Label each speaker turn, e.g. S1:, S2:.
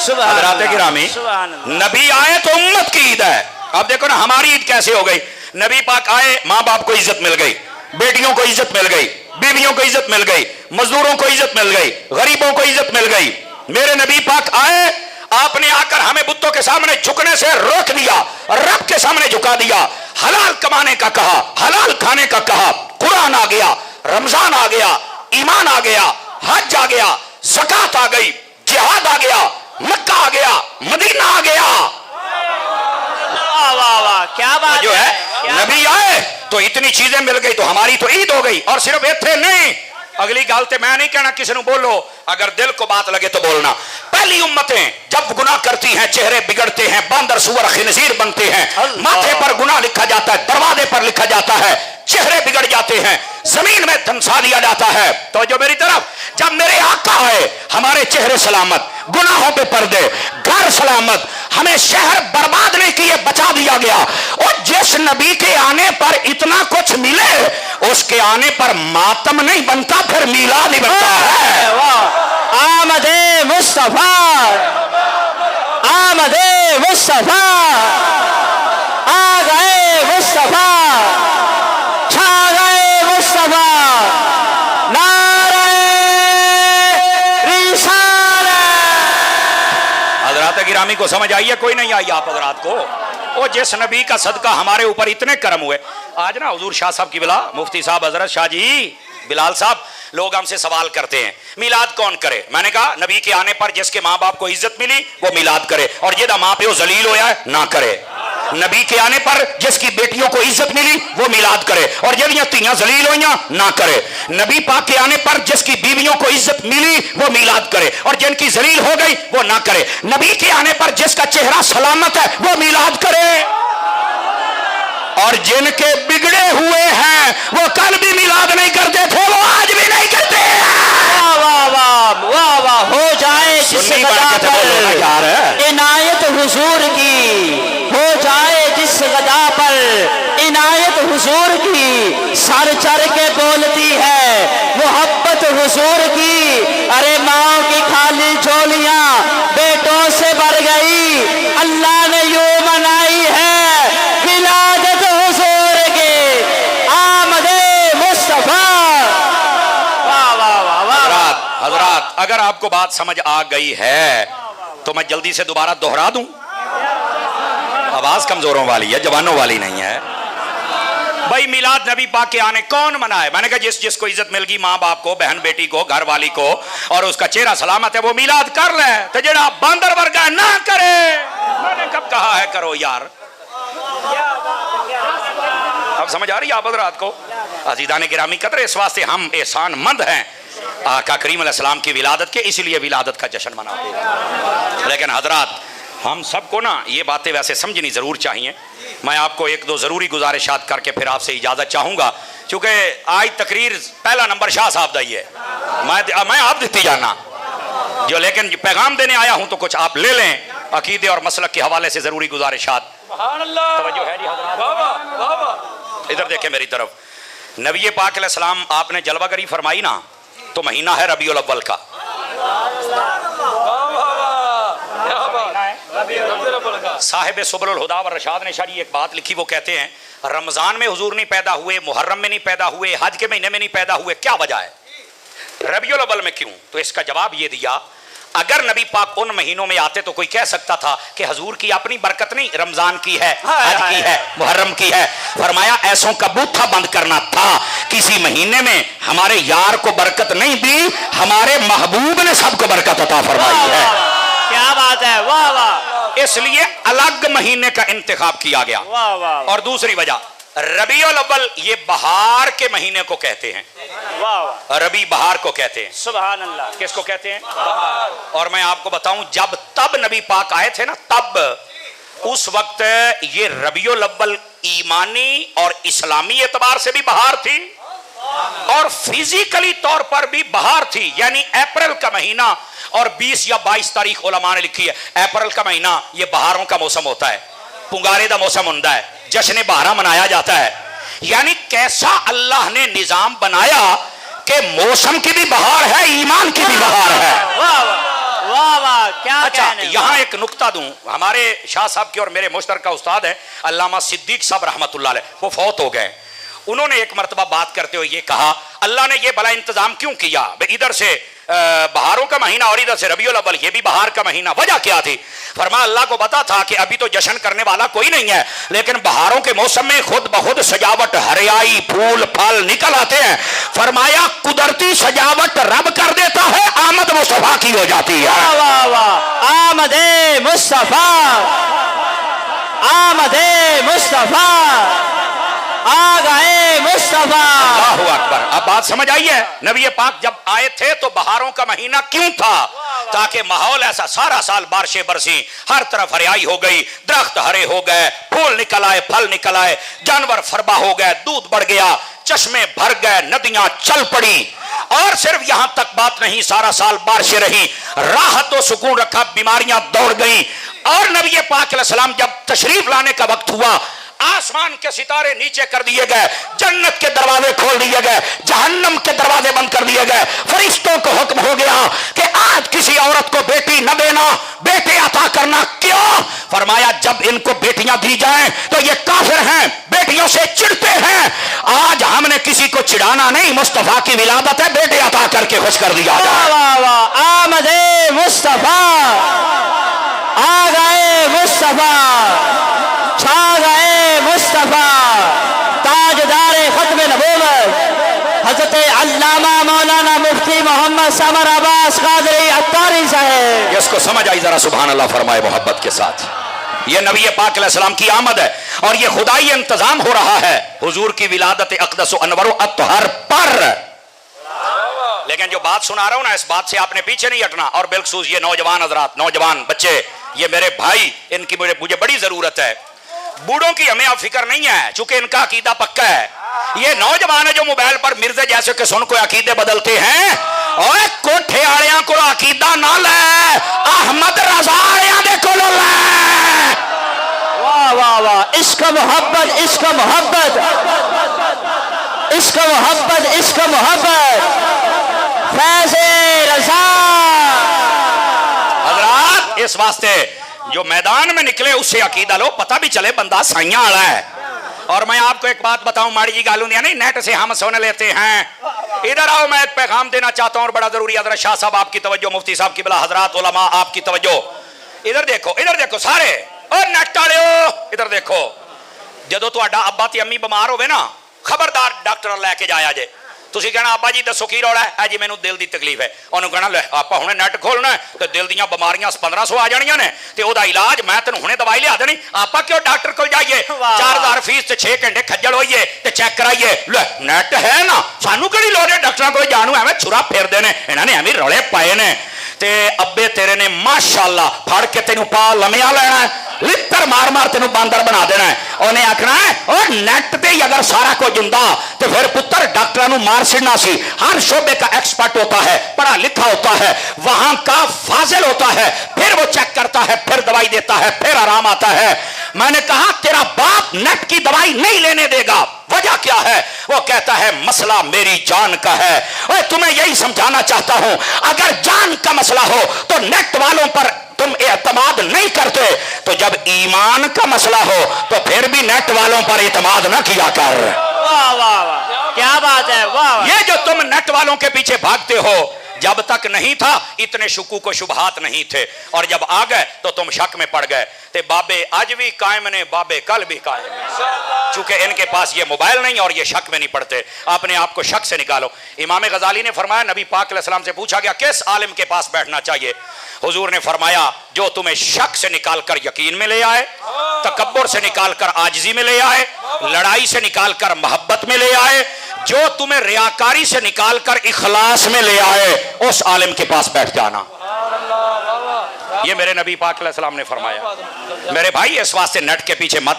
S1: حضرات گرامی نبی آئے تو امت کی عید ہے. اب دیکھو نا ہماری عید کیسے ہو گئی. نبی پاک آئے ماں باپ کو عزت مل گئی, بیٹیوں کو عزت مل گئی, بیویوں کو عزت مل گئی, مزدوروں کو عزت مل گئی, غریبوں کو عزت مل گئی. میرے نبی پاک آئے, آپ نے آ کر ہمیں بتوں کے سامنے جھکنے سے روک دیا, رب کے سامنے جھکا دیا, حلال کمانے کا کہا, حلال کھانے کا کہا. قرآن آ گیا, رمضان آ گیا, ایمان آ گیا, حج آ گیا, زکات آ گئی, جہاد آ گیا, مکہ آ گیا, مدینہ آ گیا.
S2: کیا بات
S1: جو ہے نبی آئے تو اتنی چیزیں مل گئی تو ہماری تو عید ہو گئی. اور صرف اتنے نہیں, اگلی گالتے میں نہیں کہنا کسی نے بولو, اگر دل کو بات لگے تو بولنا. پہلی امتیں جب گناہ کرتی ہیں چہرے بگڑتے ہیں, باندر سور خنزیر بنتے ہیں, ماتھے پر گناہ لکھا جاتا ہے, دروازے پر لکھا جاتا ہے, چہرے بگڑ جاتے ہیں, زمین میں دھنسا دیا جاتا ہے. تو جو میری طرف جب میرے آقا آئے, ہمارے چہرے سلامت, گناہوں پہ پردے, گھر سلامت, ہمیں شہر برباد نہیں کیے, بچا دیا گیا. اور جس نبی کے آنے پر اتنا کچھ ملے, اس کے آنے پر ماتم نہیں بنتا, پھر میلاد ہی بنتا ہے.
S2: آمد مصطفیٰ, آمد مصطفیٰ, آ گئے مصطفیٰ, چھا گئے مصطفیٰ, نعرہ رسالت.
S1: حضرات گرامی کو سمجھ آئیے کوئی نہیں آئی آپ حضرات کو؟ وہ جس نبی کا صدقہ ہمارے اوپر اتنے کرم ہوئے. آج نا حضور شاہ صاحب کی بلا, مفتی صاحب حضرت شاہ جی بلال صاحب, لوگ ہم سے سوال کرتے ہیں میلاد کون کرے. میں نے کہا نبی کے آنے پر جس کے ماں باپ کو عزت ملی وہ میلاد کرے, اور جہاں ماں پیو ذلیل ہویا ہے نہ کرے. نبی کے آنے پر جس کی بیٹیوں کو عزت ملی وہ میلاد کرے, اور جہاں تیاں ذلیل ہوئیاں نہ کرے. نبی پاک کے آنے پر جس کی بیویوں کو عزت ملی وہ میلاد کرے, اور جن کی ذلیل ہو گئی وہ نہ کرے. نبی کے آنے پر جس کا چہرہ سلامت ہے وہ میلاد کرے, اور جن کے بگڑے ہوئے ہیں وہ کل بھی میلاد نہیں کرتے تھے, وہ آج بھی نہیں کرتے.
S2: واہ واہ واہ واہ, ہو جائے جس غدا پر عنایت حضور کی, ہو جائے جس غدا پر عنایت حضور کی, سر چڑھ کے بولتی ہے محبت حضور کی. ارے ماں کی خالی جھولیاں بیٹوں سے بھر گئی, اللہ نے یوں منائی ہے ولادت حضور کی, آمد مصطفیٰ. واہ واہ واہ واہ.
S1: حضرات اگر آپ کو بات سمجھ آ گئی ہے تو میں جلدی سے دوبارہ دہرا دوں. آواز کمزوروں والی ہے, جوانوں والی نہیں ہے. بھائی میلاد نبی پاک کے آنے کون منائے؟ میں نے کہا جس کو عزت مل گئی, ماں باپ کو, بہن بیٹی کو, گھر والی کو, اور اس کا چہرہ سلامت ہے, وہ میلاد کر لے. تو جڑا باندر ورگا نہ کرے, میں نے کب کہا ہے کرو یار. اب سمجھ آ رہی ہے آپ حضرات کو؟ عزیزان گرامی قدر, اس واسطے ہم احسان مند ہیں آقا کریم علیہ السلام کی ولادت کے, اس لیے ولادت کا جشن مناتے ہیں. لیکن حضرات ہم سب کو نا یہ باتیں ویسے سمجھنی ضرور چاہیے. میں آپ کو ایک دو ضروری گزارشات کر کے پھر آپ سے اجازت چاہوں گا, کیونکہ آج تقریر پہلا نمبر شاہ صاحب دا ہی ہے, میں آپ دیتی جانا جو, لیکن پیغام دینے آیا ہوں تو کچھ آپ لے لیں عقیدے اور مسلک کے حوالے سے ضروری گزارشات. توجہ ہے جی حضرات, ادھر دیکھیں میری طرف. نبی پاک علیہ السلام آپ نے جلوہ گری فرمائی نا, تو مہینہ ہے ربیع الاول کا. صاحب سبل الہدا والرشاد نے شاید ایک بات لکھی, وہ کہتے ہیں رمضان میں حضور نہیں پیدا ہوئے, محرم میں نہیں پیدا ہوئے, حج کے مہینے میں نہیں پیدا ہوئے, کیا وجہ ہے, ربیع الاول میں کیوں؟ تو اس کا جواب یہ دیا, اگر نبی پاک ان مہینوں میں آتے تو کوئی کہہ سکتا تھا کہ حضور کی اپنی برکت نہیں, رمضان کی ہے, حج کی ہے, محرم کی ہے. فرمایا ایسوں کا بوتھا بند کرنا تھا. کسی مہینے میں ہمارے یار کو برکت نہیں دی, ہمارے محبوب نے سب کو برکت عطا فرمائی ہے.
S2: کیا بات ہے, واہ واہ.
S1: اس لیے الگ مہینے کا انتخاب کیا گیا.
S2: واہ واہ.
S1: اور دوسری وجہ, ربیع الاول یہ بہار کے مہینے کو کہتے ہیں.
S2: واہ واہ.
S1: ربیع بہار کو کہتے ہیں.
S2: سبحان اللہ.
S1: کس کو کہتے ہیں؟ بہار. اور میں آپ کو بتاؤں, جب تب نبی پاک آئے تھے نا, تب اس وقت یہ ربیع الاول ایمانی اور اسلامی اعتبار سے بھی بہار تھی, اور فزیکلی طور پر بھی بہار تھی. یعنی اپریل کا مہینہ, اور 20 یا 22 تاریخ علماء نے لکھی ہے, اپریل کا مہینہ یہ بہاروں کا موسم ہوتا ہے, پنگارے دا موسم ہوتا ہے, جشن بہارا منایا جاتا ہے. یعنی کیسا اللہ نے نظام بنایا کہ موسم کی بھی بہار ہے, ایمان کی بھی بہار ہے.
S2: واہ واہ واہ واہ, کیا
S1: اچھا
S2: کہنے
S1: یہاں ایک نقطہ دوں، ہمارے شاہ صاحب کی اور میرے مشترکہ استاد ہیں علامہ صدیق صاحب رحمۃ اللہ علیہ، وہ فوت ہو گئے. انہوں نے ایک مرتبہ بات کرتے ہوئے یہ کہا اللہ نے یہ بڑا انتظام کیوں کیا، ادھر سے بہاروں کا مہینہ اور ادھر سے ربیع الاول، یہ بھی بہار کا مہینہ، وجہ کیا تھی؟ فرمایا اللہ کو پتا تھا کہ ابھی تو جشن کرنے والا کوئی نہیں ہے، لیکن بہاروں کے موسم میں خود بخود سجاوٹ، ہریائی، پھول پھل نکل آتے ہیں. فرمایا قدرتی سجاوٹ رب کر دیتا ہے، آمد مصطفیٰ کی ہو جاتی ہے.
S2: واہ واہ واہ، آمد مصطفیٰ، آمد مصطفیٰ، آ گئے مصطفیٰ.
S1: اللہ اکبر. اب بات سمجھ آئی ہے؟ نبی پاک جب آئے تھے تو بہاروں کا مہینہ کیوں تھا؟ تاکہ ماحول ایسا، سارا سال بارشیں برسی، ہر طرف ہریائی ہو گئی، درخت ہرے ہو گئے، پھول نکل آئے، پھل نکل آئے، جانور فربا ہو گئے، دودھ بڑھ گیا، چشمے بھر گئے، ندیاں چل پڑی. اور صرف یہاں تک بات نہیں، سارا سال بارشیں رہی، راحت و سکون رکھا، بیماریاں دوڑ گئیں. اور نبی پاک علیہ السلام جب تشریف لانے کا وقت ہوا، آسمان کے ستارے نیچے کر دیے گئے، جنت کے دروازے کھول دیے گئے، جہنم کے دروازے بند کر دیے گئے. فرشتوں کو حکم ہو گیا کہ آج کسی عورت کو بیٹی نہ دینا، بیٹے عطا کرنا. کیوں؟ فرمایا جب ان کو بیٹیاں دی جائیں تو یہ کافر ہیں، بیٹیوں سے چڑھتے ہیں. آج ہم نے کسی کو چڑھانا نہیں، مصطفیٰ کی ولادت ہے، بیٹے عطا کر کے خوش کر دیا جائے.
S2: واہ واہ، آمد مصطفیٰ، آ گئے مصطفیٰ، چھا گئے مصطفیٰ، تاجدار ختم نبوت حضرت علامہ مولانا مفتی محمد سمر عباس قادری عطاری صاحب.
S1: اس کو سمجھ آئی ذرا سبحان اللہ فرمائے محبت کے ساتھ. یہ نبی پاک علیہ السلام کی آمد ہے اور یہ خدائی انتظام ہو رہا ہے حضور کی ولادت اقدس و انور و اطہر پر. لیکن جو بات سنا رہا ہوں نا، اس بات سے آپ نے پیچھے نہیں ہٹنا. اور بالخصوص یہ نوجوان حضرات، نوجوان بچے، یہ میرے بھائی، ان کی مجھے بڑی ضرورت ہے. بوڑھوں کی ہمیں اب فکر نہیں ہے چونکہ ان کا عقیدہ پکا ہے. یہ نوجوان ہے جو موبائل پر مرزے جیسے کہ سن کو عقیدے بدلتے ہیں. اور کوٹھے آڑیاں کو عقیدہ نہ لے، احمد رضا آڑیاں دے کو لے.
S2: واہ واہ واہ، عشق محبت، عشق محبت، عشق محبت، عشق محبت، فیض رضا.
S1: حضرات اس واسطے جو میدان میں نکلے اس سے عقیدہ لو، پتہ بھی چلے بندہ سائیاں آڑا ہے. اور میں آپ کو ایک بات بتاؤں، ماڑی جی گالوں دیا نہیں، نیٹ سے ہم سن لیتے ہیں. ادھر آؤ، میں ایک پیغام دینا چاہتا ہوں اور بڑا ضروری. حضرت شاہ صاحب آپ کی توجہ، مفتی صاحب کی بلا، حضرات علماء آپ کی توجہ. ادھر دیکھو، ادھر دیکھو سارے، اور نیٹ والےو ادھر دیکھو. جدو تہاڈا ابا تے امی بیمار ہوئے نا، خبردار ڈاکٹر لے کے جایا جے. تسی کہنا ابا جی دسو کی روڑا ہے؟ جی مینوں دل دی تکلیف ہے. انہوں کہنا لے آپ ہنے نیٹ کھولنا ہے تے دل دیاں بیماریاں 1500 آ جانیاں نے تے او دا علاج میں تینوں ہنے دوائی لیا دینی. آپ کیوں ڈاکٹر کول جائیے؟ 4000 فیس تے 6 گھنٹے کھجل ہوئیے تے چیک کرائیے. لے نیٹ ہے نا، سانو کیڑی لوڑ ہے ڈاکٹراں کول جانو؟ ایویں چھرا پھیردے نے، انہاں نے ایویں رولے پائے نے. تے ابے تیرے نے ماشاءاللہ پھڑ کے تینوں پا لمیا لینا ہے، لتر مار مار تینوں باندر بنا دینا ہے. انہیں آکھنا ہے اور نیٹ تے ہی اگر سارا کچھ ہوندا تے پھر پتر ڈاکٹراں مار چھڑنا سی. ہر شعبے کا ایکسپرٹ ہوتا ہے، پڑھا لکھا ہوتا ہے، وہاں کا فاضل ہوتا ہے، پھر وہ چیک کرتا ہے، پھر دوائی دیتا ہے، پھر آرام آتا ہے. میں نے کہا تیرا باپ نیٹ کی دوائی نہیں لینے دے گا. وجہ کیا ہے؟ وہ کہتا ہے مسئلہ میری جان کا ہے. اور تمہیں یہی سمجھانا چاہتا ہوں، اگر جان کا مسئلہ ہو تو نیٹ والوں پر تم اعتماد نہیں کرتے، تو جب ایمان کا مسئلہ ہو تو پھر بھی نیٹ والوں پر اعتماد نہ کیا کر.
S2: واہ واہ واہ، کیا بات ہے. واہ،
S1: یہ جو تم نیٹ والوں کے پیچھے بھاگتے ہو، جب تک نہیں تھا اتنے شکوک و شبہات نہیں تھے، اور جب آ گئے تو تم شک میں پڑ گئے. تے بابے آج بھی قائم نے، بابے کل بھی قائم نے. چونکہ ان کے پاس یہ موبائل نہیں اور یہ شک میں نہیں پڑتے. اپنے آپ کو شک سے نکالو. امام غزالی نے فرمایا، نبی پاک علیہ السلام سے پوچھا گیا کس عالم کے پاس بیٹھنا چاہیے؟ حضور نے فرمایا جو تمہیں شک سے نکال کر یقین میں لے آئے، تکبر سے نکال کر عاجزی میں لے آئے، لڑائی سے نکال کر محبت میں لے آئے، جو تمہیں ریاکاری سے نکال کر اخلاص میں لے آئے، اس عالم کے پاس بیٹھ جانا. یہ میرے نبی پاک علیہ السلام نے فرمایا. میرے بھائی اس واسطے نیٹ کے پیچھے مت